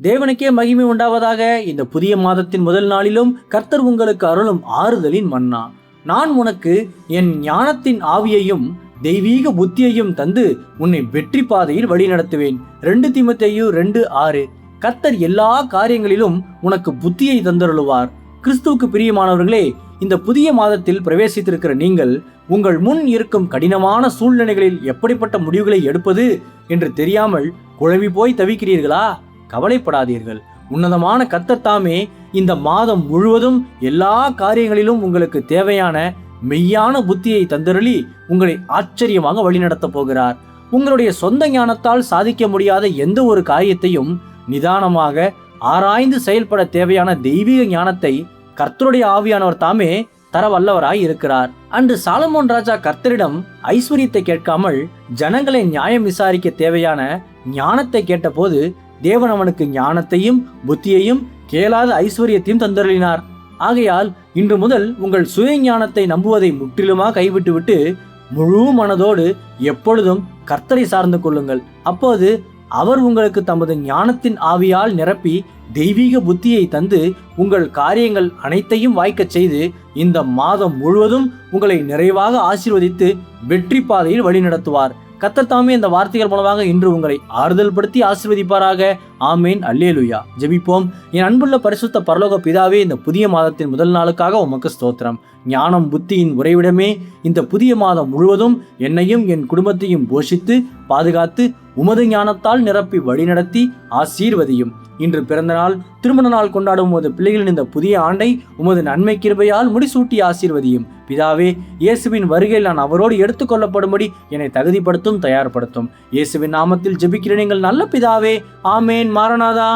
தேவனுக்கே மகிமை உண்டாவதாக. இந்த புதிய மாதத்தின் முதல் நாளிலும் கர்த்தர் உங்களுக்கு அருளும் ஆறுதலின் மன்னா. நான் உனக்கு என் ஞானத்தின் ஆவியையும் தெய்வீக புத்தியையும் தந்து உன்னை வெற்றி பாதையில் வழி நடத்துவேன். 2 தீமோத்தேயு 2:6. கர்த்தர் எல்லா காரியங்களிலும் உனக்கு புத்தியை தந்தருளுவார். கிறிஸ்துவுக்கு பிரியமானவர்களே, இந்த புதிய மாதத்தில் பிரவேசித்திருக்கிற நீங்கள் உங்கள் முன் இருக்கும் கடினமான சூழ்நிலைகளில் எப்படிப்பட்ட முடிவுகளை எடுப்பது என்று தெரியாமல் குழம்பி போய் தவிக்கிறீர்களா? கவலைப்படாதீர்கள். உன்னதமான கர்த்தர் தாமே இந்த மாதம் முழுவதும் எல்லா காரியங்களிலும் உங்களுக்கு தேவையான மெய்யான புத்தியை தந்தருளி உங்களை ஆச்சரியமாக வழிநடத்த போகிறார். உங்களுடைய சொந்த ஞானத்தால் சாதிக்க முடியாத எந்த ஒரு காரியத்தையும் நிதானமாக ஆராய்ந்து செயல்பட தேவையான தெய்வீக ஞானத்தை கர்த்தருடைய ஆவியானவர் தாமே தர வல்லவராய் இருக்கிறார். அன்று சாலமோன் ராஜா கர்த்தரிடம் ஐஸ்வர்யத்தை கேட்காமல் ஜனங்களை நியாயம் விசாரிக்க தேவையான ஞானத்தை கேட்டபோது தேவன் அவனுக்கு ஞானத்தையும் புத்தியையும் கேளாத ஐஸ்வர்யத்தையும் தந்தருளினார். ஆகையால் இன்று முதல் உங்கள் சுய ஞானத்தை நம்புவதை முற்றிலுமாக கைவிட்டுவிட்டு முழு மனதோடு எப்பொழுதும் கர்த்தரை சார்ந்து கொள்ளுங்கள். அப்போது அவர் உங்களுக்கு தமது ஞானத்தின் ஆவியால் நிரப்பி தெய்வீக புத்தியை தந்து உங்கள் காரியங்கள் அனைத்தையும் வாய்க்கச் செய்து இந்த மாதம் முழுவதும் உங்களை நிறைவாக ஆசீர்வதித்து வெற்றி பாதையில் வழிநடத்துவார். கர்த்தர் தாமே இந்த வார்த்தைகள் மூலமாக இன்று உங்களை ஆறுதல் படுத்தி ஆசீர்வதிப்பாராக. ஆமேன். அல்லேலூயா. ஜெபிப்போம். என் அன்புள்ள பரிசுத்த பரலோக பிதாவே, இந்த புதிய மாதத்தின் முதல் நாளுக்காக உமக்கு ஸ்தோத்திரம். ஞானம் புத்தியின் உறைவிடமே, இந்த புதிய மாதம் முழுவதும் என்னையும் என் குடும்பத்தையும் போஷித்து பாதுகாத்து உமது ஞானத்தால் நிரப்பி வழிநடத்தி ஆசீர்வதியும். இன்று பிறந்த நாள், திருமண நாள் கொண்டாடும் உமது பிள்ளைகளின் இந்த புதிய ஆண்டை உமது நன்மை கிருபையால் முடிசூட்டி ஆசீர்வதியும். பிதாவே, இயேசுவின் வருகையில் நான் அவரோடு எடுத்துக்கொள்ளப்படும்படி என்னை தகுதிப்படுத்தும், தயார்படுத்தும். இயேசுவின் நாமத்தில் ஜெபிக்கிறேன் எங்கள் நல்ல பிதாவே. ஆமேன். மாரநாதா.